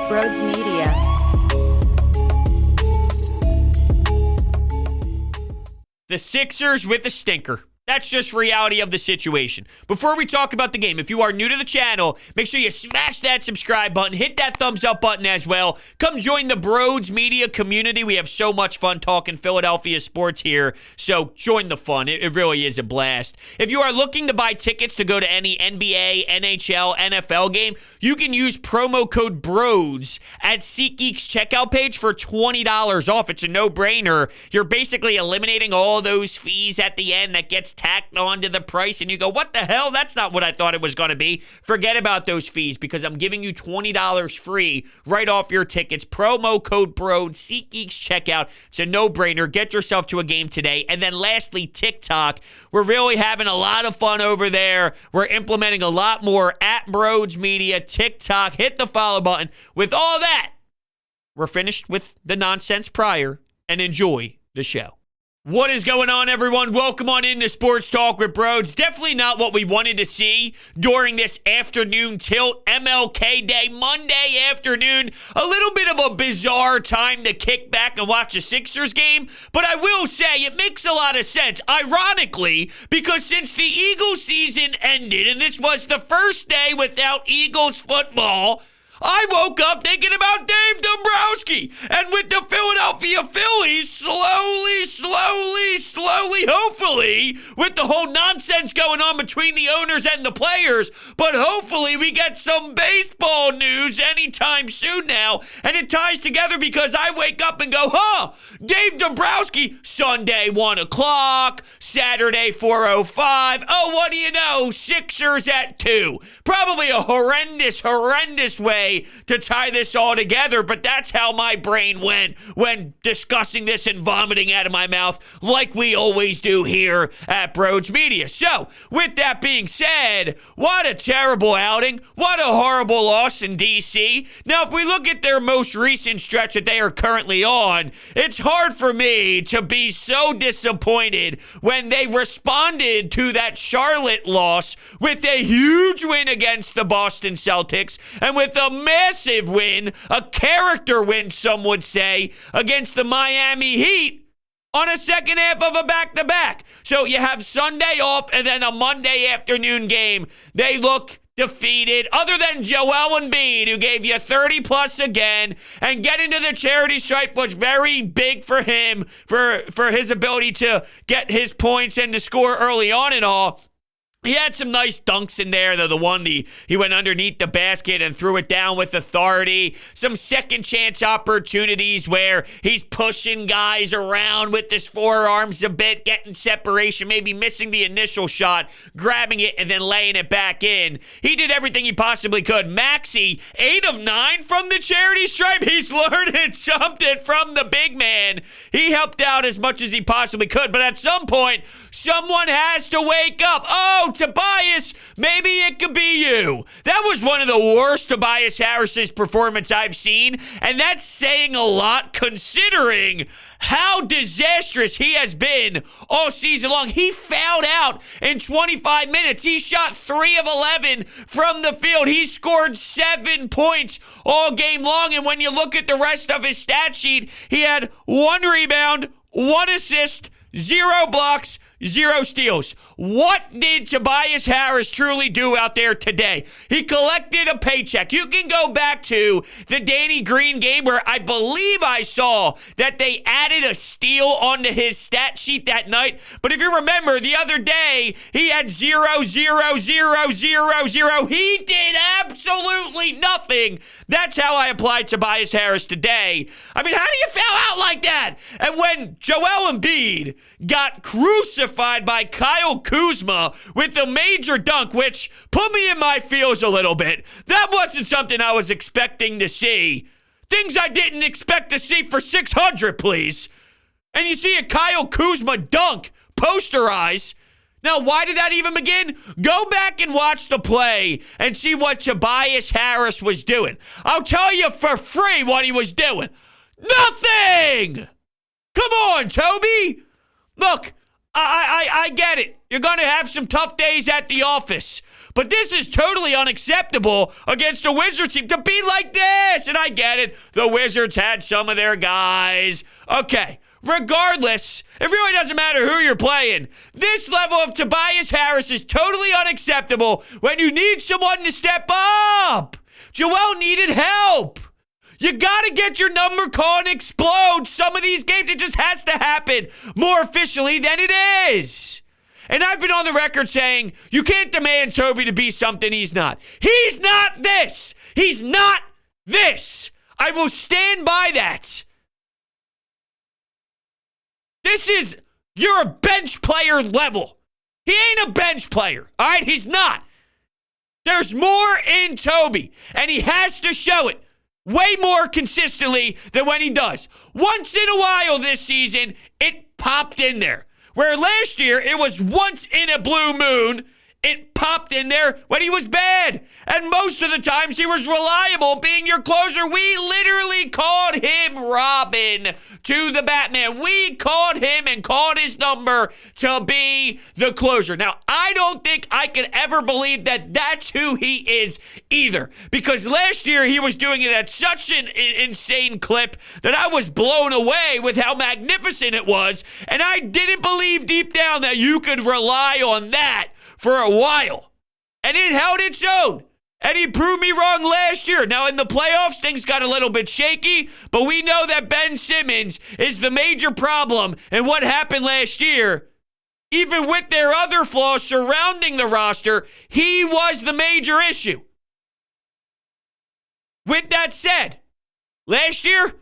Broads Media. The Sixers with the stinker. That's just reality of the situation. Before we talk about the game, if you are new to the channel, make sure you smash that subscribe button, hit that thumbs up button as well. Come join the Broads Media community. We have so much fun talking Philadelphia sports here, so join the fun. It really is a blast. If you are looking to buy tickets to go to any NBA, NHL, NFL game, you can use promo code BROADS at SeatGeek's checkout page for $20 off. It's a no-brainer. You're basically eliminating all those fees at the end that gets tacked onto the price, and you go, what the hell? That's not what I thought it was going to be. Forget about those fees because I'm giving you $20 free right off your tickets. Promo code BROAD, SeatGeek's checkout. It's a no-brainer. Get yourself to a game today. And then lastly, TikTok. We're really having a lot of fun over there. We're implementing a lot more at Broads Media, TikTok. Hit the follow button. With all that, we're finished with the nonsense prior and enjoy the show. What is going on, everyone? Welcome on into Sports Talk with Broads. Definitely not what we wanted to see during this afternoon tilt, MLK Day, Monday afternoon. A little bit of a bizarre time to kick back and watch a Sixers game, but I will say it makes a lot of sense, ironically, because since the Eagles season ended, and this was the first day without Eagles football, I woke up thinking about Dave Dombrowski, and with the Philadelphia Phillies slowly, hopefully, with the whole nonsense going on between the owners and the players, but hopefully we get some baseball news anytime soon now, and it ties together because I wake up and go, Dave Dombrowski, Sunday 1 o'clock, Saturday 4:05, oh, what do you know, Sixers at 2. Probably a horrendous way to tie this all together, but that's how my brain went when discussing this and vomiting out of my mouth like we always do here at Broads Media. So, with that being said, what a terrible outing. What a horrible loss in D.C. Now, if we look at their most recent stretch that they are currently on, it's hard for me to be so disappointed when they responded to that Charlotte loss with a huge win against the Boston Celtics and with a massive win, a character win, some would say, against the Miami Heat on a second half of a back-to-back. So you have Sunday off and then a Monday afternoon game. They look defeated, other than Joel Embiid, who gave you 30-plus again, and getting to the charity stripe was very big for him, for his ability to get his points and to score early on and all. He had some nice dunks in there, though. He went underneath the basket and threw it down with authority. Some second chance opportunities where he's pushing guys around with his forearms a bit, getting separation, maybe missing the initial shot, grabbing it, and then laying it back in. He did everything he possibly could. Maxey, 8 of 9 from the charity stripe. He's learning something from the big man. He helped out as much as he possibly could, but at some point, someone has to wake up. Oh, Tobias, maybe it could be you. That was one of the worst Tobias Harris's performance I've seen, and that's saying a lot considering how disastrous he has been all season long. He fouled out in 25 minutes. He shot 3 of 11 from the field. He scored 7 points all game long, and when you look at the rest of his stat sheet, he had 1 rebound, 1 assist, 0 blocks, 0 steals. What did Tobias Harris truly do out there today? He collected a paycheck. You can go back to the Danny Green game where I believe I saw that they added a steal onto his stat sheet that night. But if you remember, the other day, he had 0, 0, 0, 0, 0. He did absolutely nothing. That's how I applied Tobias Harris today. I mean, how do you foul out like that? And when Joel Embiid got crucified by Kyle Kuzma with a major dunk, which put me in my feels a little bit. That wasn't something I was expecting to see. Things I didn't expect to see for 600, please. And you see a Kyle Kuzma dunk, posterize. Now, why did that even begin? Go back and watch the play and see what Tobias Harris was doing. I'll tell you for free what he was doing. Nothing! Come on, Toby! Look, I get it. You're going to have some tough days at the office. But this is totally unacceptable against a Wizards team to be like this. And I get it. The Wizards had some of their guys. Okay. Regardless, it really doesn't matter who you're playing. This level of Tobias Harris is totally unacceptable when you need someone to step up. Joel needed help. You got to get your number called and explode some of these games. It just has to happen more efficiently than it is. And I've been on the record saying you can't demand Toby to be something he's not. He's not this. He's not this. I will stand by that. This is, you're a bench player level. He ain't a bench player, all right? He's not. There's more in Toby, and he has to show it way more consistently than when he does. Once in a while this season, it popped in there. Where last year, it was once in a blue moon, it popped in there when he was bad. And most of the times, he was reliable being your closer. We literally called him Robin to the Batman. We called him and called his number to be the closer. Now, I don't think I could ever believe that that's who he is either. Because last year, he was doing it at such an insane clip that I was blown away with how magnificent it was. And I didn't believe deep down that you could rely on that for a while. And it held its own. And he proved me wrong last year. Now, in the playoffs, things got a little bit shaky, but we know that Ben Simmons is the major problem in what happened last year. Even with their other flaws surrounding the roster, he was the major issue. With that said, last year,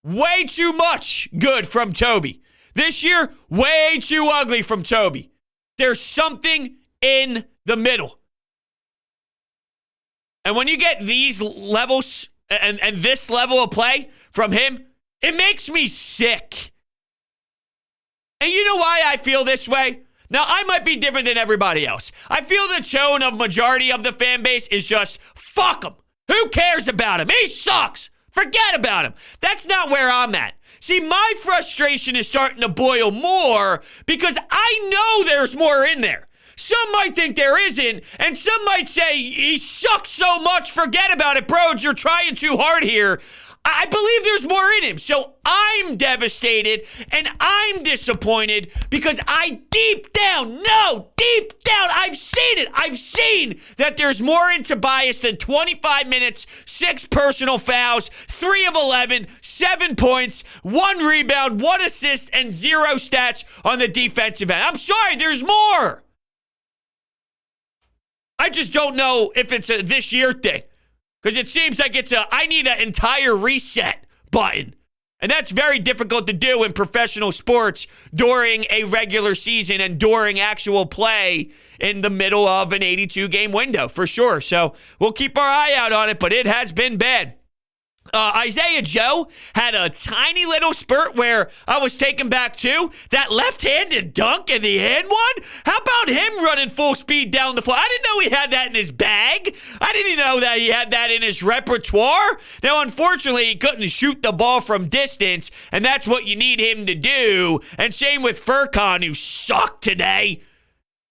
way too much good from Toby. This year, way too ugly from Toby. There's something in the middle. And when you get these levels and this level of play from him, it makes me sick. And you know why I feel this way? Now, I might be different than everybody else. I feel the tone of majority of the fan base is just, fuck him. Who cares about him? He sucks. Forget about him. That's not where I'm at. See, my frustration is starting to boil more because I know there's more in there. Some might think there isn't, and some might say, he sucks so much, forget about it, bros, you're trying too hard here. I believe there's more in him, so I'm devastated, and I'm disappointed because deep down, I've seen it. I've seen that there's more in Tobias than 25 minutes, 6 personal fouls, 3 of 11, 7 points, 1 rebound, 1 assist, and 0 stats on the defensive end. I'm sorry, there's more. I just don't know if it's a this year thing. Because it seems like I need an entire reset button. And that's very difficult to do in professional sports during a regular season and during actual play in the middle of an 82-game window, for sure. So we'll keep our eye out on it, but it has been bad. Isaiah Joe had a tiny little spurt where I was taken back to. That left-handed dunk in the end one? How about him running full speed down the floor? I didn't know he had that in his bag. I didn't even know that he had that in his repertoire. Now, unfortunately, he couldn't shoot the ball from distance, and that's what you need him to do. And same with Furkan, who sucked today.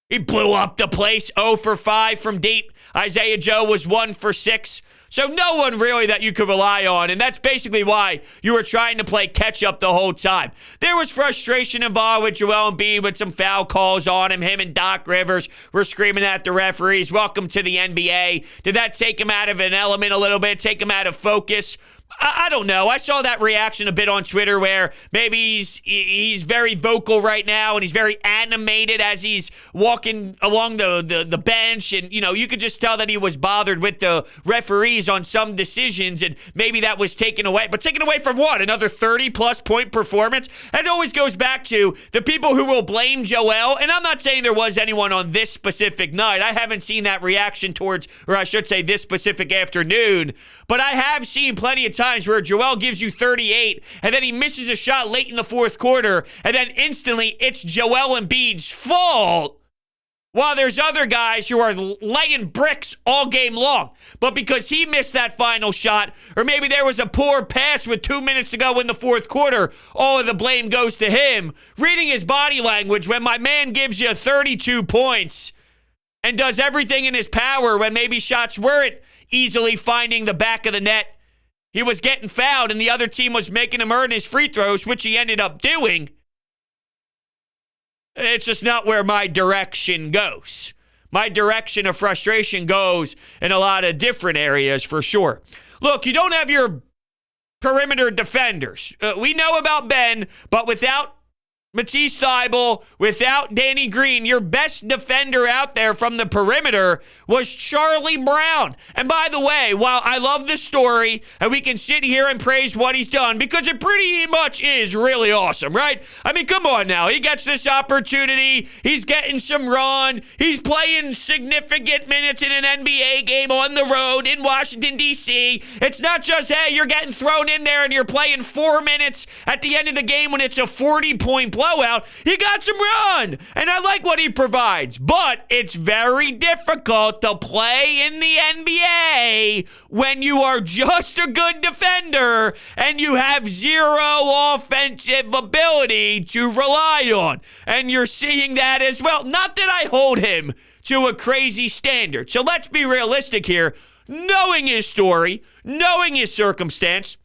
He blew up the place, 0 for 5 from deep. Isaiah Joe was 1 for 6. So no one really that you could rely on, and that's basically why you were trying to play catch-up the whole time. There was frustration involved with Joel Embiid with some foul calls on him. Him and Doc Rivers were screaming at the referees, welcome to the NBA. Did that take him out of an element a little bit, take him out of focus? I don't know. I saw that reaction a bit on Twitter where maybe he's very vocal right now and he's very animated as he's walking along the bench. And, you know, you could just tell that he was bothered with the referees on some decisions and maybe that was taken away. But taken away from what? Another 30-plus point performance? That always goes back to the people who will blame Joel. And I'm not saying there was anyone on this specific night. I haven't seen that reaction towards, or I should say this specific afternoon. But I have seen plenty of times where Joel gives you 38 and then he misses a shot late in the fourth quarter and then instantly it's Joel Embiid's fault while there's other guys who are laying bricks all game long. But because he missed that final shot, or maybe there was a poor pass with 2 minutes to go in the fourth quarter, all of the blame goes to him. Reading his body language, when my man gives you 32 points and does everything in his power when maybe shots weren't easily finding the back of the net, he was getting fouled and the other team was making him earn his free throws, which he ended up doing. It's just not where my direction goes. My direction of frustration goes in a lot of different areas for sure. Look, you don't have your perimeter defenders. We know about Ben, but without Matisse Thybulle, without Danny Green, your best defender out there from the perimeter was Charlie Brown. And by the way, while I love this story, and we can sit here and praise what he's done, because it pretty much is really awesome, right? I mean, come on now. He gets this opportunity. He's getting some run. He's playing significant minutes in an NBA game on the road in Washington, D.C. It's not just, hey, you're getting thrown in there and you're playing 4 minutes at the end of the game when it's a 40-point blowout. He got some run, and I like what he provides, but it's very difficult to play in the NBA when you are just a good defender and you have zero offensive ability to rely on, and you're seeing that as well. Not that I hold him to a crazy standard, so let's be realistic here. Knowing his story, knowing his circumstance,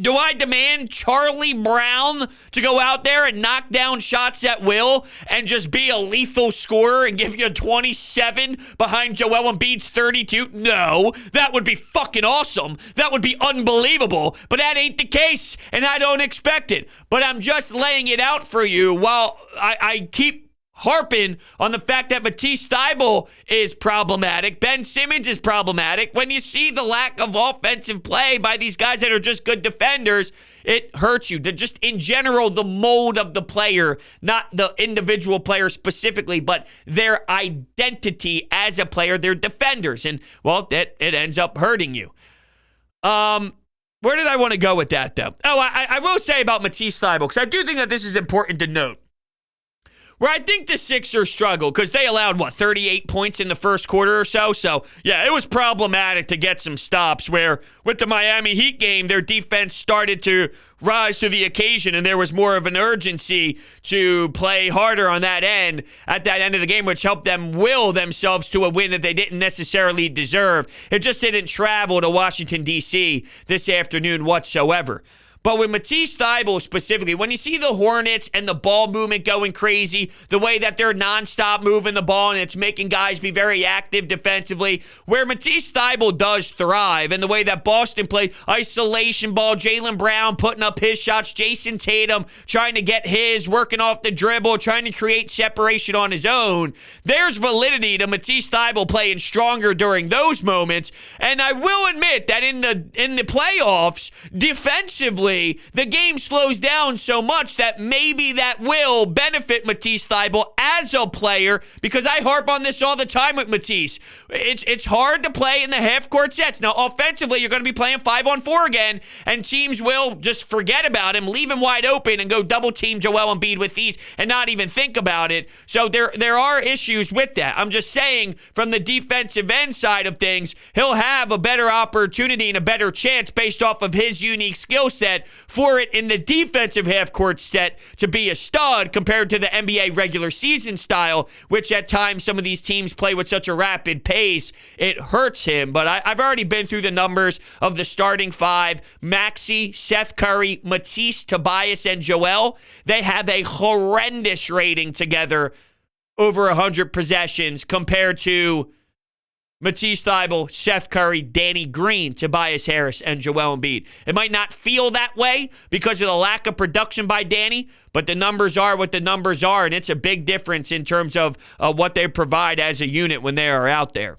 do I demand Charlie Brown to go out there and knock down shots at will and just be a lethal scorer and give you 27 behind Joel Embiid's 32? No, that would be fucking awesome. That would be unbelievable, but that ain't the case, and I don't expect it. But I'm just laying it out for you while I keep harping on the fact that Matisse Thybulle is problematic. Ben Simmons is problematic. When you see the lack of offensive play by these guys that are just good defenders, it hurts you. Just in general, the mold of the player, not the individual player specifically, but their identity as a player, they're defenders. And, well, it ends up hurting you. Where did I want to go with that, though? Oh, I will say about Matisse Thybulle, because I do think that this is important to note. Where I think the Sixers struggled, because they allowed, 38 points in the first quarter or so? So, yeah, it was problematic to get some stops, where with the Miami Heat game, their defense started to rise to the occasion, and there was more of an urgency to play harder on that end at that end of the game, which helped them will themselves to a win that they didn't necessarily deserve. It just didn't travel to Washington, D.C. this afternoon whatsoever. But with Matisse Thybulle specifically, when you see the Hornets and the ball movement going crazy, the way that they're nonstop moving the ball and it's making guys be very active defensively, where Matisse Thybulle does thrive, and the way that Boston played isolation ball, Jaylen Brown putting up his shots, Jason Tatum trying to get his, working off the dribble, trying to create separation on his own, there's validity to Matisse Thybulle playing stronger during those moments. And I will admit that in the playoffs, defensively, the game slows down so much that maybe that will benefit Matisse Thybulle as a player, because I harp on this all the time with Matisse. It's hard to play in the half-court sets. Now, offensively, you're going to be playing 5-on-4 again, and teams will just forget about him, leave him wide open, and go double-team Joel Embiid with these and not even think about it. So there are issues with that. I'm just saying, from the defensive end side of things, he'll have a better opportunity and a better chance based off of his unique skill set for it in the defensive half-court set to be a stud compared to the NBA regular season style, which at times some of these teams play with such a rapid pace, it hurts him. But I've already been through the numbers of the starting five: Maxey, Seth Curry, Matisse, Tobias, and Joel. They have a horrendous rating together over 100 possessions compared to Matisse Thybulle, Seth Curry, Danny Green, Tobias Harris, and Joel Embiid. It might not feel that way because of the lack of production by Danny, but the numbers are what the numbers are, and it's a big difference in terms of what they provide as a unit when they are out there.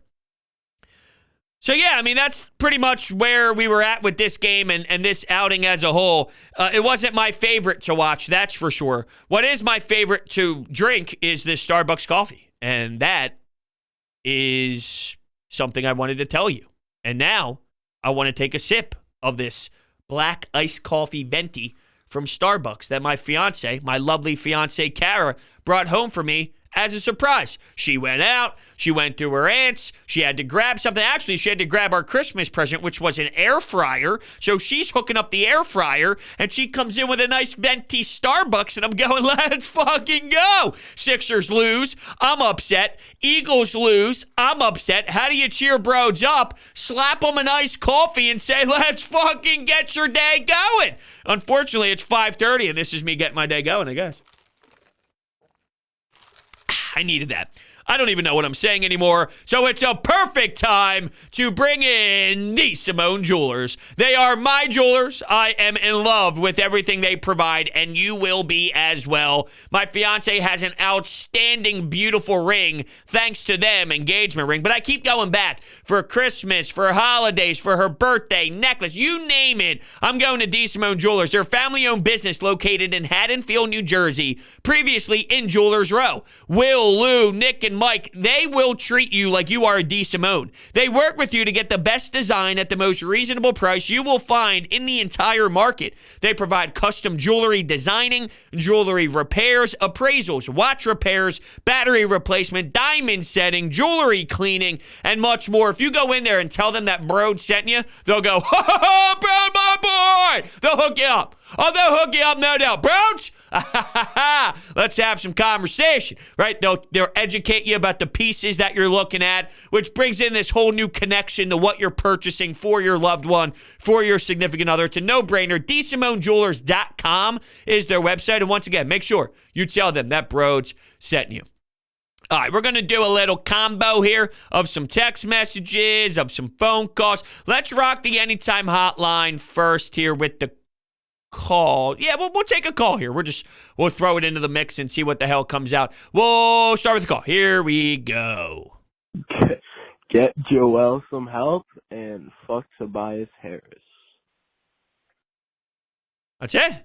So, yeah, I mean, that's pretty much where we were at with this game and this outing as a whole. It wasn't my favorite to watch, that's for sure. What is my favorite to drink is this Starbucks coffee, and that is something I wanted to tell you. And now I want to take a sip of this black iced coffee venti from Starbucks that my lovely fiance, Kara, brought home for me as a surprise. She went out. She went to her aunt's. She had to grab something. Actually, she had to grab our Christmas present, which was an air fryer. So she's hooking up the air fryer, and she comes in with a nice venti Starbucks, and I'm going, let's fucking go. Sixers lose. I'm upset. Eagles lose. I'm upset. How do you cheer bros up? Slap them a nice coffee and say, let's fucking get your day going. Unfortunately, it's 5:30, and this is me getting my day going, I guess. I needed that. I don't even know what I'm saying anymore, so it's a perfect time to bring in the Simone Jewelers. They are my jewelers. I am in love with everything they provide, and you will be as well. My fiance has an outstanding, beautiful ring, thanks to them, engagement ring, but I keep going back for Christmas, for holidays, for her birthday, necklace, you name it. I'm going to D. Simone Jewelers. They're a family-owned business located in Haddonfield, New Jersey, previously in Jewelers Row. Will, Lou, Nick, and Mike, they will treat you like you are a D. Simone. They work with you to get the best design at the most reasonable price you will find in the entire market. They provide custom jewelry designing, jewelry repairs, appraisals, watch repairs, battery replacement, diamond setting, jewelry cleaning, and much more. If you go in there and tell them that Brode sent you, they'll go, ha ha ha, Brode, my boy. They'll hook you up. Oh, they'll hook you up, no doubt. Brodes, let's have some conversation, right? They'll educate you about the pieces that you're looking at, which brings in this whole new connection to what you're purchasing for your loved one, for your significant other. It's a no-brainer. DSimoneJewelers.com is their website. And once again, make sure you tell them that Brodes sent you. All right, we're going to do a little combo here of some text messages, of some phone calls. Let's rock the Anytime Hotline first here with the call. Yeah, we'll take a call here. We'll throw it into the mix and see what the hell comes out. We'll start with the call. Here we go. Get Joel some help and fuck Tobias Harris. That's it?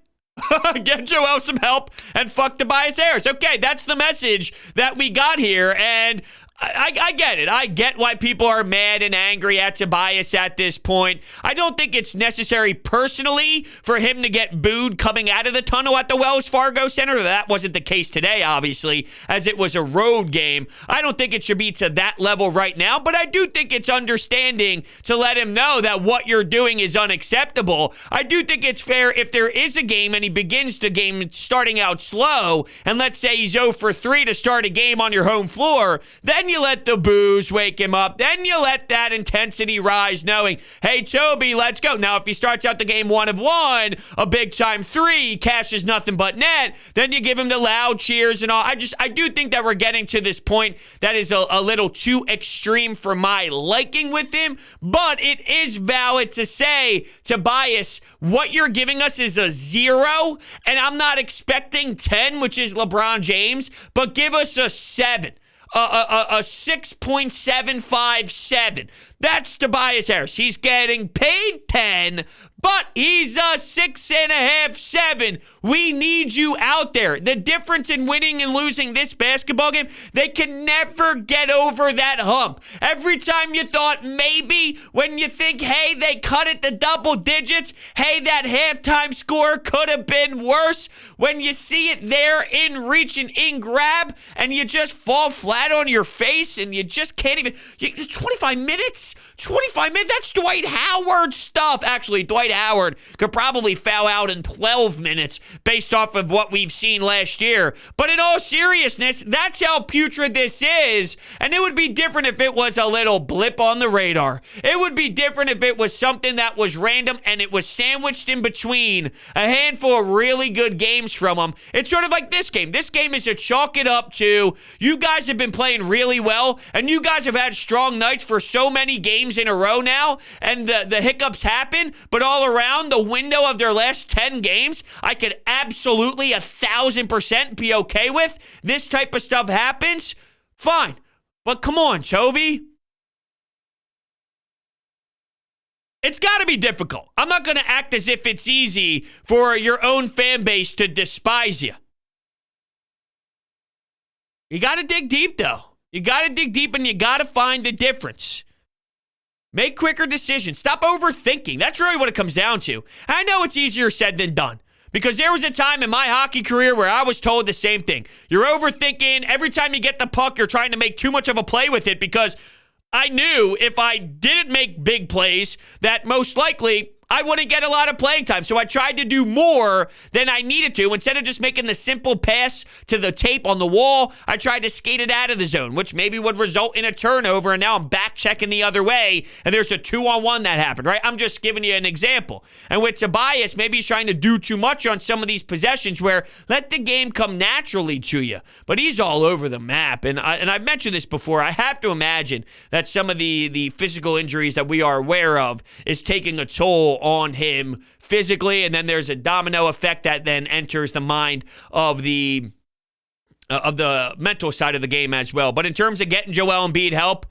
Get Joel some help and fuck Tobias Harris. Okay, that's the message that we got here, and I get it. I get why people are mad and angry at Tobias at this point. I don't think it's necessary personally for him to get booed coming out of the tunnel at the Wells Fargo Center. That wasn't the case today, obviously, as it was a road game. I don't think it should be to that level right now, but I do think it's understanding to let him know that what you're doing is unacceptable. I do think it's fair if there is a game and he begins the game starting out slow, and let's say he's 0 for 3 to start a game on your home floor, then you let the boos wake him up. Then you let that intensity rise, knowing, hey, Toby, let's go. Now, if he starts out the game 1 of 1, a big-time 3, cashes nothing but net, then you give him the loud cheers and all. I do think that we're getting to this point that is a little too extreme for my liking with him, but it is valid to say, Tobias, what you're giving us is a 0, and I'm not expecting 10, which is LeBron James, but give us a 7. A 6.757. That's Tobias Harris. He's getting paid 10, but he's a 6.5, 7. We need you out there. The difference in winning and losing this basketball game, they can never get over that hump. Every time you thought maybe, when you think, hey, they cut it to double digits, hey, that halftime score could have been worse, when you see it there in reach and in grab, and you just fall flat on your face, and you just can't even, 25 minutes? 25 minutes? That's Dwight Howard stuff. Actually, Dwight Howard could probably foul out in 12 minutes based off of what we've seen last year. But in all seriousness, that's how putrid this is. And it would be different if it was a little blip on the radar. It would be different if it was something that was random and it was sandwiched in between a handful of really good games from them. It's sort of like this game. This game is a chalk it up to, you guys have been playing really well, and you guys have had strong nights for so many games in a row now, and the hiccups happen, but all around the window of their last 10 games, I could absolutely 1,000% be okay with. This type of stuff happens, fine. But come on, Toby. It's got to be difficult. I'm not going to act as if it's easy for your own fan base to despise you. You got to dig deep, though. You got to dig deep, and you got to find the difference. Make quicker decisions. Stop overthinking. That's really what it comes down to. I know it's easier said than done, Because there was a time in my hockey career where I was told the same thing. You're overthinking. Every time you get the puck, you're trying to make too much of a play with it, because I knew if I didn't make big plays that most likely I wouldn't get a lot of playing time. So I tried to do more than I needed to. Instead of just making the simple pass to the tape on the wall, I tried to skate it out of the zone, which maybe would result in a turnover. And now I'm back checking the other way, and there's a 2-on-1 that happened, right? I'm just giving you an example. And with Tobias, maybe he's trying to do too much on some of these possessions where let the game come naturally to you. But he's all over the map. And I've mentioned this before. I have to imagine that some of the physical injuries that we are aware of is taking a toll on him physically, and then there's a domino effect that then enters the mind of the mental side of the game as well. But in terms of getting Joel Embiid help,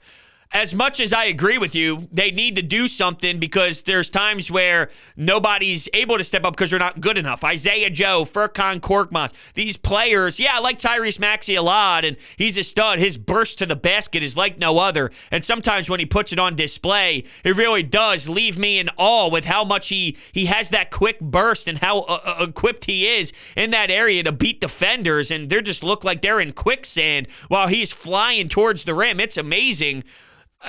as much as I agree with you, they need to do something, because there's times where nobody's able to step up because they're not good enough. Isaiah Joe, Furkan Korkmaz, these players, I like Tyrese Maxey a lot, and he's a stud. His burst to the basket is like no other, and sometimes when he puts it on display, it really does leave me in awe with how much he has that quick burst and how equipped he is in that area to beat defenders, and they just look like they're in quicksand while he's flying towards the rim. It's amazing.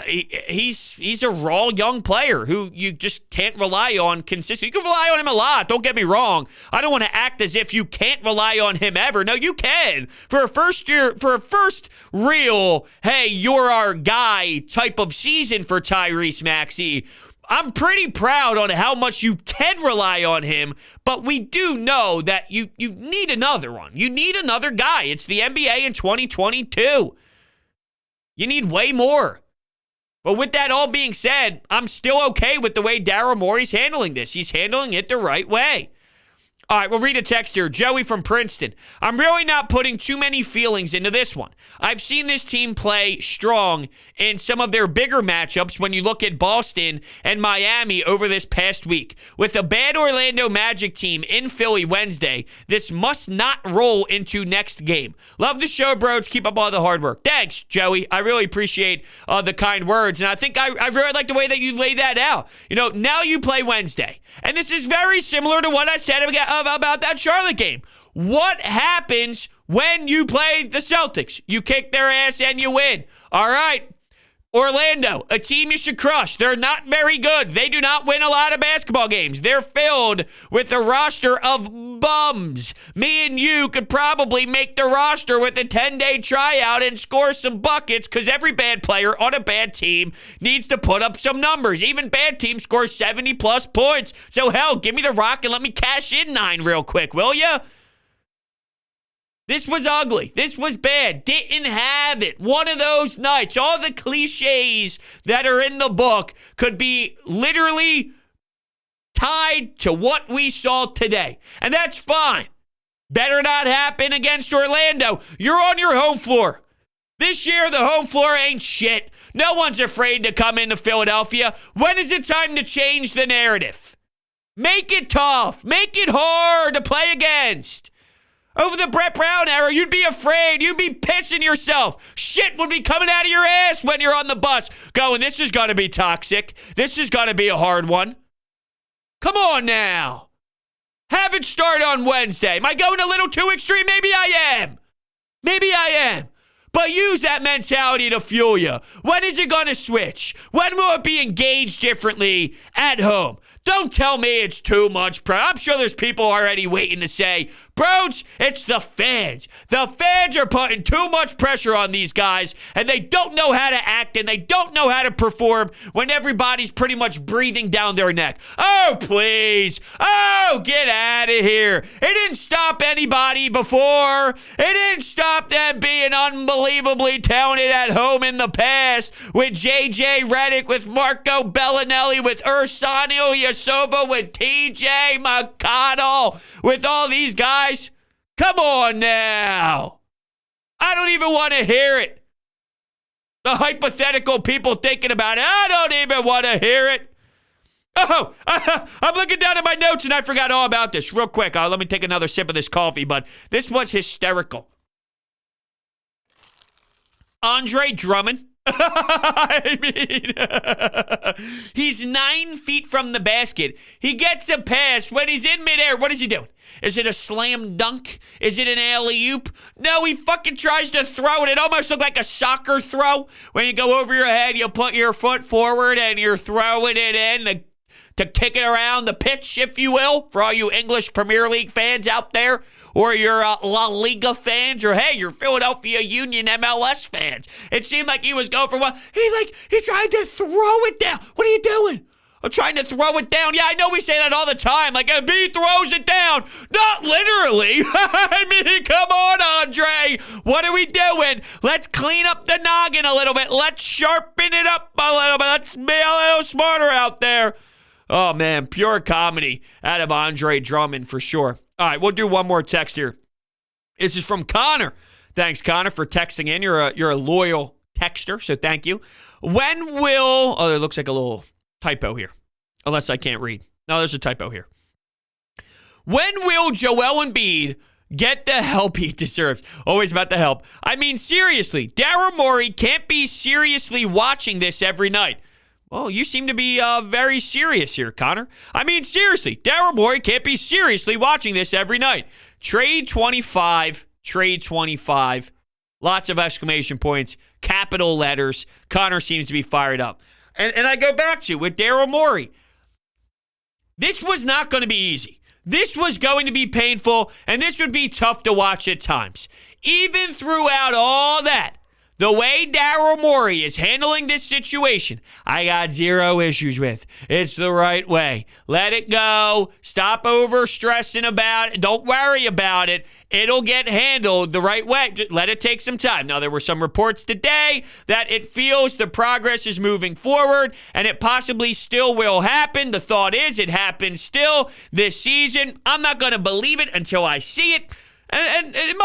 He's a raw young player who you just can't rely on consistently. You can rely on him a lot, don't get me wrong. I don't want to act as if you can't rely on him ever. No, you can. For a first real, hey, you're our guy type of season for Tyrese Maxey, I'm pretty proud on how much you can rely on him, but we do know that you need another one. You need another guy. It's the NBA in 2022. You need way more. But with that all being said, I'm still okay with the way Daryl Morey's handling this. He's handling it the right way. All right, we'll read a text here. Joey from Princeton. I'm really not putting too many feelings into this one. I've seen this team play strong in some of their bigger matchups when you look at Boston and Miami over this past week. With a bad Orlando Magic team in Philly Wednesday, this must not roll into next game. Love the show, bros. Keep up all the hard work. Thanks, Joey. I really appreciate the kind words, and I think I really like the way that you laid that out. Now you play Wednesday, and this is very similar to what I said about that Charlotte game. What happens when you play the Celtics? You kick their ass and you win. All right. Orlando, a team you should crush. They're not very good. They do not win a lot of basketball games. They're filled with a roster of bums. Me and you could probably make the roster with a 10-day tryout and score some buckets, because every bad player on a bad team needs to put up some numbers. Even bad teams score 70-plus points. So, hell, give me the rock and let me cash in 9 real quick, will ya? This was ugly. This was bad. Didn't have it. One of those nights. All the cliches that are in the book could be literally tied to what we saw today. And that's fine. Better not happen against Orlando. You're on your home floor. This year, the home floor ain't shit. No one's afraid to come into Philadelphia. When is it time to change the narrative? Make it tough. Make it hard to play against. Over the Brett Brown era, you'd be afraid. You'd be pissing yourself. Shit would be coming out of your ass when you're on the bus going, this is going to be toxic. This is going to be a hard one. Come on now. Have it start on Wednesday. Am I going a little too extreme? Maybe I am. Maybe I am. But use that mentality to fuel you. When is it going to switch? When will it be engaged differently at home? Don't tell me it's too much pressure. I'm sure there's people already waiting to say, bros, it's the fans. The fans are putting too much pressure on these guys, and they don't know how to act, and they don't know how to perform when everybody's pretty much breathing down their neck. Oh, please. Oh, get out of here. It didn't stop anybody before. It didn't stop them being unbelievably talented at home in the past with J.J. Redick, with Marco Bellinelli, with Ersan Ilyasova, with T.J. McConnell, with all these guys. Come on now. I don't even want to hear it. The hypothetical people thinking about it, I don't even want to hear it. Oh, I'm looking down at my notes and I forgot all about this. Real quick, let me take another sip of this coffee, but this was hysterical. Andre Drummond I mean, he's 9 feet from the basket. He gets a pass. When he's in midair, what is he doing? Is it a slam dunk? Is it an alley-oop? No, he fucking tries to throw it. It almost looked like a soccer throw. When you go over your head, you put your foot forward and you're throwing it in to kick it around the pitch, if you will, for all you English Premier League fans out there, or your La Liga fans, or hey, your Philadelphia Union MLS fans. It seemed like he was going for one. He tried to throw it down. What are you doing? I'm trying to throw it down. Yeah, I know we say that all the time. Like, Embiid throws it down. Not literally. I mean, come on, Andre. What are we doing? Let's clean up the noggin a little bit. Let's sharpen it up a little bit. Let's be a little smarter out there. Oh, man, pure comedy out of Andre Drummond for sure. All right, we'll do one more text here. This is from Connor. Thanks, Connor, for texting in. You're a loyal texter, so thank you. When will... Oh, there looks like a little typo here, unless I can't read. No, there's a typo here. When will Joel Embiid get the help he deserves? Always about the help. I mean, seriously, Daryl Morey can't be seriously watching this every night. Well, you seem to be very serious here, Connor. I mean, seriously, Daryl Morey can't be seriously watching this every night. Trade 25, trade 25. Lots of exclamation points, capital letters. Connor seems to be fired up. And I go back to, with Daryl Morey, this was not going to be easy. This was going to be painful, and this would be tough to watch at times. Even throughout all that, the way Daryl Morey is handling this situation, I got zero issues with. It's the right way. Let it go. Stop over stressing about it. Don't worry about it. It'll get handled the right way. Just let it take some time. Now, there were some reports today that it feels the progress is moving forward, and it possibly still will happen. The thought is it happens still this season. I'm not going to believe it until I see it. And it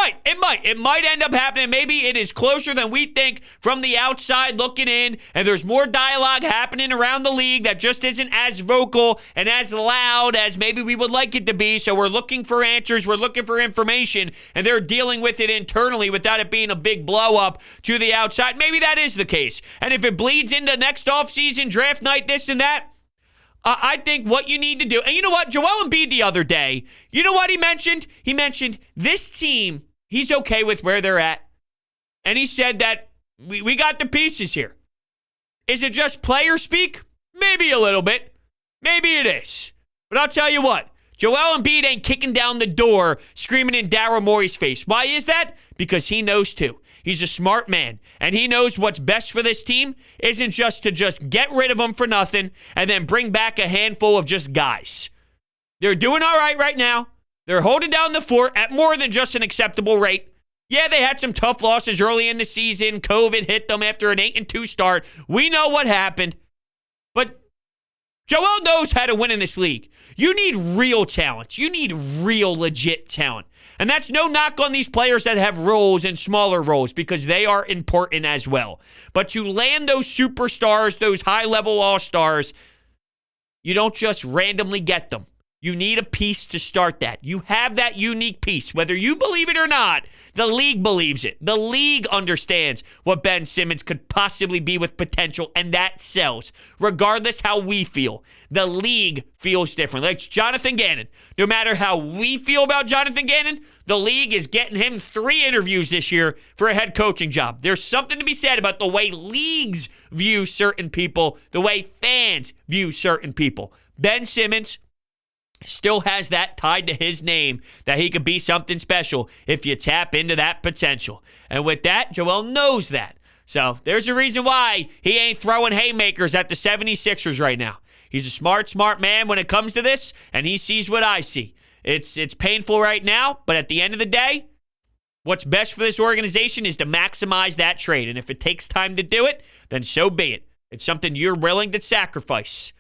might end up happening. Maybe it is closer than we think from the outside looking in, and there's more dialogue happening around the league that just isn't as vocal and as loud as maybe we would like it to be. So we're looking for answers, we're looking for information, and they're dealing with it internally without it being a big blow up to the outside. Maybe that is the case. And if it bleeds into next offseason, draft night, this and that, I think what you need to do, and you know what? Joel Embiid the other day, you know what he mentioned? He mentioned this team, he's okay with where they're at. And he said that we got the pieces here. Is it just player speak? Maybe a little bit. Maybe it is. But I'll tell you what, Joel Embiid ain't kicking down the door screaming in Daryl Morey's face. Why is that? Because he knows too. He's a smart man, and he knows what's best for this team isn't just to just get rid of them for nothing and then bring back a handful of just guys. They're doing all right now. They're holding down the fort at more than just an acceptable rate. Yeah, they had some tough losses early in the season. COVID hit them after an 8-2 start. We know what happened. But Joel knows how to win in this league. You need real talent. You need real legit talent. And that's no knock on these players that have roles and smaller roles, because they are important as well. But to land those superstars, those high-level all-stars, you don't just randomly get them. You need a piece to start that. You have that unique piece. Whether you believe it or not, the league believes it. The league understands what Ben Simmons could possibly be with potential, and that sells. Regardless how we feel, the league feels different. Like Jonathan Gannon. No matter how we feel about Jonathan Gannon, the league is getting him 3 interviews this year for a head coaching job. There's something to be said about the way leagues view certain people, the way fans view certain people. Ben Simmons still has that tied to his name, that he could be something special if you tap into that potential. And with that, Joel knows that. So there's a reason why he ain't throwing haymakers at the 76ers right now. He's a smart man when it comes to this, and he sees what I see. It's painful right now, but at the end of the day, what's best for this organization is to maximize that trade. And if it takes time to do it, then so be it. It's something you're willing to sacrifice,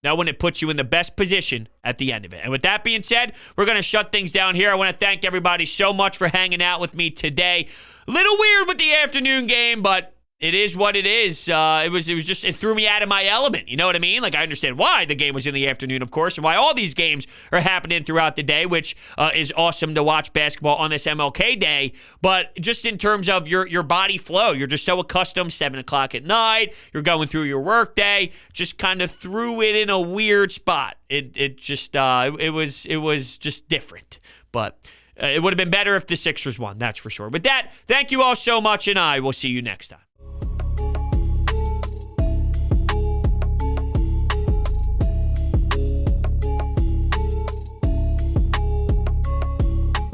knowing it puts you in the best position at the end of it. And with that being said, we're going to shut things down here. I want to thank everybody so much for hanging out with me today. Little weird with the afternoon game, but It is what it is. It threw me out of my element. You know what I mean? Like, I understand why the game was in the afternoon, of course, and why all these games are happening throughout the day, which is awesome to watch basketball on this MLK Day. But just in terms of your body flow, you're just so accustomed, 7 o'clock at night, you're going through your work day, just kind of threw it in a weird spot. It was just different. But it would have been better if the Sixers won, that's for sure. With that, thank you all so much, and I will see you next time.